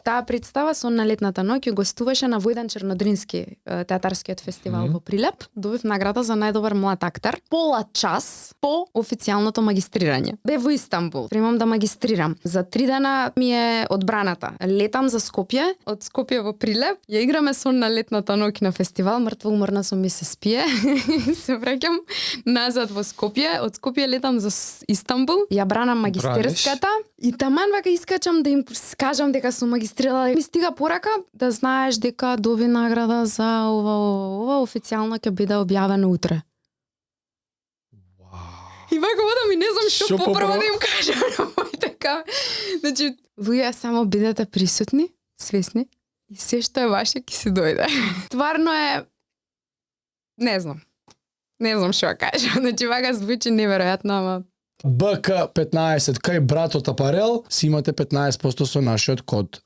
таа представа Сон на летната ноќ ја гостуваше на Војдан Чернодрински, театарскиот фестивал во Прилеп. Добив награда за најдобар млад актер. Пола час по официјалното магистрирање. Бе во Истанбул. Примам да магистрирам. За 3 дена ми е одбраната. Летам за Скопје, од Скопје во Прилеп. Ја играме Сон на летната ноќ на фестивал. Мртво уморна сум, ми се спие. Се враќам назад во Скопје. Од Скопје летам за Истанбул. Ја бранам магистерската и таман вака искачам да им скажам дека сум магистрирала. Ми стига порака да знаеш дека доби награда за ова официјално ќе биде објавено утре. И вака одам и не знам што поправо да им кажам на моите. Значи, луѓе само бидете присутни, свесни и се што е ваше ќе си дојде. Тварно е не знам. Не знам што кажам. Значи вака звучи неверојатно, ама БК15 кај братот Апарел си имате 15% со нашиот код